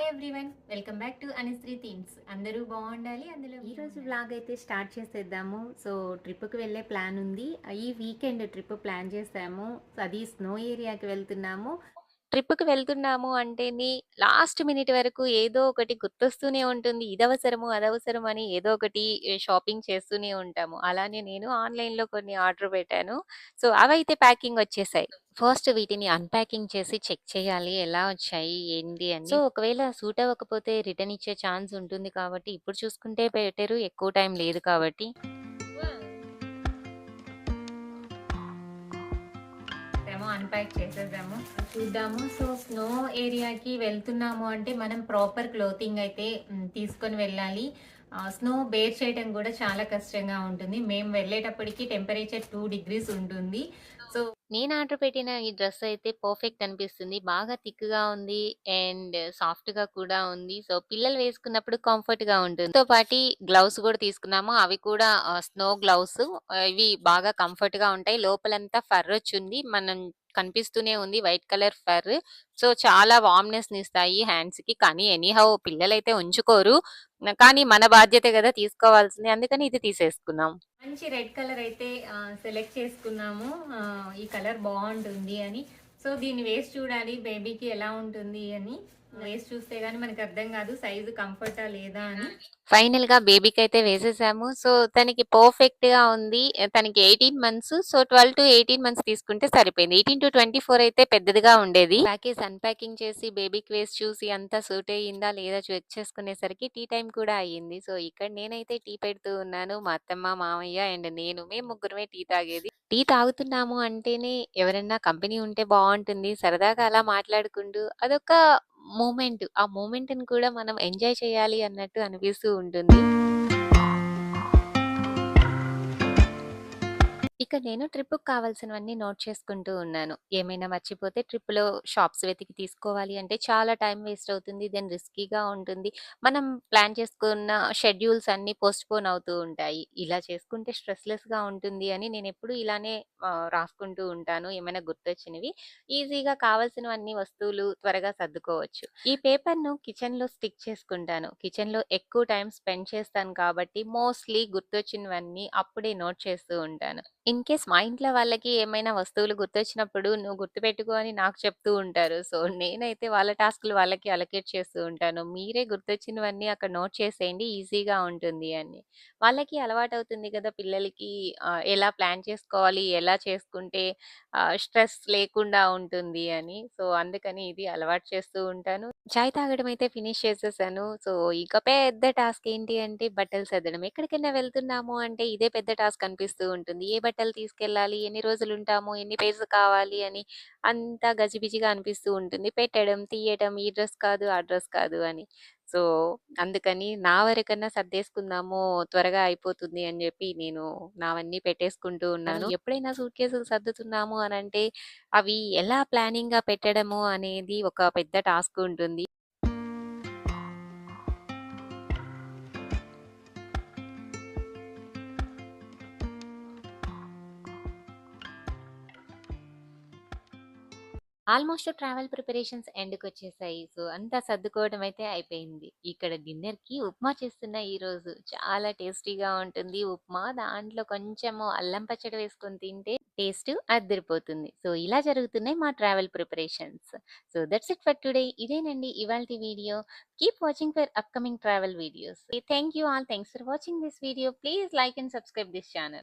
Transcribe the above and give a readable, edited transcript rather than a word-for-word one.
Everyone welcome back to Anusri themes. అందరూ బాగుండాలి, అందులో ఈరోజు వ్లాగ్ అయితే స్టార్ట్ చేసేద్దాము. సో ట్రిప్కి వెళ్ళే ప్లాన్ ఉంది. ఈ వీకెండ్ ట్రిప్ ప్లాన్ చేసాము. అది స్నో ఏరియాకి వెళ్తున్నాము. ట్రిప్‌కి వెళ్తున్నాము అంటేనే లాస్ట్ మినిట్ వరకు ఏదో ఒకటి గుర్తొస్తూనే ఉంటుంది. ఇదవసరము, అదవసరం అని ఏదో ఒకటి షాపింగ్ చేస్తూనే ఉంటాము. అలానే నేను ఆన్‌లైన్‌లో కొన్ని ఆర్డర్ పెట్టాను. సో, అవైతే ప్యాకింగ్ వచ్చేసాయి. ఫస్ట్ వీటిని అన్‌ప్యాకింగ్ చేసి చెక్ చేయాలి. ఎలా వచ్చాయి? ఏంటి అని. సో, ఒకవేళ సూట్ అవ్వకపోతే రిటర్న్ ఇచ్చే ఛాన్స్ ఉంటుంది కాబట్టి ఇప్పుడు చూసుకుంటే బెటరు. ఎక్కువ టైం లేదు కాబట్టి. ఏమో అన్‌ప్యాక్ చేసేసాము. చూద్దాము. సో, స్నో ఏరియాకి వెళ్తున్నాము అంటే మనం ప్రాపర్ క్లోతింగ్ అయితే తీసుకొని వెళ్ళాలి. స్నో బేర్ చేయడం కూడా చాలా కష్టంగా ఉంటుంది. మేము వెళ్ళేటప్పటికి టెంపరేచర్ 2 డిగ్రీస్ ఉంటుంది. సో, నేను ఆర్డర్ పెట్టిన ఈ డ్రెస్ అయితే పర్ఫెక్ట్ అనిపిస్తుంది. బాగా థిక్‌గా ఉంది అండ్ సాఫ్ట్‌గా కూడా ఉంది. సో, పిల్లలు వేసుకున్నప్పుడు కంఫర్ట్‌గా ఉంటుంది. తో పాటి గ్లౌస్ కూడా తీసుకున్నాము. అవి కూడా స్నో గ్లౌస్. ఇవి బాగా కంఫర్ట్‌గా ఉంటాయి. లోపలంతా ఫర్ వచ్చుంది. మనం కనిపిస్తూనే ఉంది వైట్ కలర్ ఫర్. సో, చాలా వార్మ్‌నెస్‌నిస్తాయి హ్యాండ్స్‌కి. కానీ ఎనీహౌ పిల్లలైతే ఉంచుకోరు. కానీ మన బాధ్యతే గదా! తీసుకోవాల్సింది. అందుకని ఇది తీసేసుకున్నాం. మంచి రెడ్ కలర్ అయితే సెలెక్ట్ చేసుకున్నాము. ఈ కలర్ బావుంటుంది అని. సో, దీన్ని వేసి చూడాలి బేబీకి ఎలా ఉంటుంది అని. వేసి చూస్తే గాని మనకు అర్థం కాదు సైజు కంఫర్టా లేదా అని. ఫైనల్‌గా బేబీకైతే వేసేసాము. సో, తనకి పర్ఫెక్ట్‌గా ఉంది. తనకి 18 మంత్స్. సో, 12-18 మంత్స్ తీసుకుంటే సరిపోయింది. 18-24 అయితే పెద్దదిగా ఉండేది. ప్యాకేజ్ అన్‌ప్యాకింగ్ చేసి బేబీకి వేసి చూసి అంతా సూట్ అయ్యిందా లేదా చెక్ చేసుకునేసరికి టీ టైమ్ కూడా అయ్యింది. సో, ఇక్కడ నేనైతే టీ పెడుతూ ఉన్నాను. మా అత్తమ్మ, మామయ్య అండ్ నేను. మేము ముగ్గురమే టీ తాగేది. టీ తాగుతున్నాము అంటేనే ఎవరన్నా కంపెనీ ఉంటే బావుంటుంది. సరదాగా అలా మాట్లాడుకుంటూ అదొక మూమెంట్. ఆ మూమెంట్‌ని కూడా మనం ఎంజాయ్ చేయాలి అన్నట్టు అనిపిస్తూ ఉంటుంది. ఇక నేను ట్రిప్‌కి కావాల్సినవన్నీ నోట్ చేసుకుంటూ ఉన్నాను. ఏమైనా మర్చిపోతే ట్రిప్‌లో షాప్స్ వెతికి తీసుకోవాలి అంటే చాలా టైం వేస్ట్ అవుతుంది. దెన్ రిస్కీగా ఉంటుంది. మనం ప్లాన్ చేసుకున్న షెడ్యూల్స్ అన్నీ పోస్ట్‌పోన్ అవుతూ ఉంటాయి. ఇలా చేసుకుంటే స్ట్రెస్‌లెస్‌గా ఉంటుంది అని నేనెప్పుడూ ఇలానే రాసుకుంటూ ఉంటాను. ఏమైనా గుర్తొచ్చినవి. ఈజీగా కావాల్సినవన్నీ వస్తువులు త్వరగా సర్దుకోవచ్చు. ఈ పేపర్‌ను కిచెన్‌లో స్టిక్ చేసుకుంటాను. కిచెన్‌లో ఎక్కువ టైమ్ స్పెండ్ చేస్తాను కాబట్టి మోస్ట్‌లీ గుర్తొచ్చినవన్నీ అప్పుడే నోట్ చేస్తూ ఉంటాను. ఇన్‌కేస్ మా ఇంట్లో వాళ్ళకి ఏమైనా వస్తువులు గుర్తొచ్చినప్పుడు "నువ్వు గుర్తుపెట్టుకో" అని నాకు చెప్తూ ఉంటారు. సో, నేనైతే వాళ్ళ టాస్క్‌లు వాళ్ళకి అలొకేట్ చేస్తూ ఉంటాను. మీరే గుర్తొచ్చినవన్నీ అక్కడ నోట్ చేసేయండి ఈజీగా ఉంటుంది అని. వాళ్ళకి అలవాటవుతుంది కదా! పిల్లలకి ఎలా ప్లాన్ చేసుకోవాలి, ఎలా చేసుకుంటే స్ట్రెస్ లేకుండా ఉంటుంది అని. సో, అందుకని ఇది అలవాటు చేస్తూ ఉంటాను. చాయ్ తాగడం అయితే ఫినిష్ చేసేసాను. సో, ఇక పెద్ద టాస్క్ ఏంటి అంటే బట్టలు సర్దడం. ఎక్కడికైనా వెళ్తున్నాము అంటే ఇదే పెద్ద టాస్క్ అనిపిస్తూ ఉంటుంది. ఏ బట్టలు తీసుకెళ్ళాలి, ఎన్ని రోజులుంటాము, ఎన్ని పెయిర్స్ కావాలి అని అంతా గజిబిజిగా అనిపిస్తూ ఉంటుంది. పెట్టడం, తీయడం, ఈ డ్రెస్ కాదు, ఆ డ్రెస్ కాదు అని. సో, అందుకని నా వరకన్నా సర్దేసుకుందాము త్వరగా అయిపోతుంది అని జెప్పి నేను నావన్నీ పెట్టేసుకుంటూ ఉన్నాను. ఎప్పుడైనా సూట్‌కేసులు సర్దుతున్నాము అనంటే అవి ఎలా ప్లానింగ్‌గా పెట్టడము అనేది ఒక పెద్ద టాస్క్ ఉంటుంది. ఆల్మోస్ట్ ట్రావెల్ ప్రిపరేషన్స్ ఎండ్‌కొచ్చేసాయి. సో, అంతా సర్దుకోవడం అయితే అయిపోయింది. ఇక్కడ డిన్నర్‌కి ఉప్మా చేస్తున్నా ఈరోజు. చాలా టేస్టీగా ఉంటుంది ఉప్మా. దాంట్లో కొంచెము అల్లం పచ్చడి వేసుకొని తింటే టేస్ట్ అద్దిరిపోతుంది. సో, ఇలా జరుగుతున్నాయి మా travel preparations. So, that's it for today. ఇదేనండి ఇవాల్టి video. Keep watching for upcoming travel videos. Thank you all. Thanks for watching this video. Please like and subscribe this channel.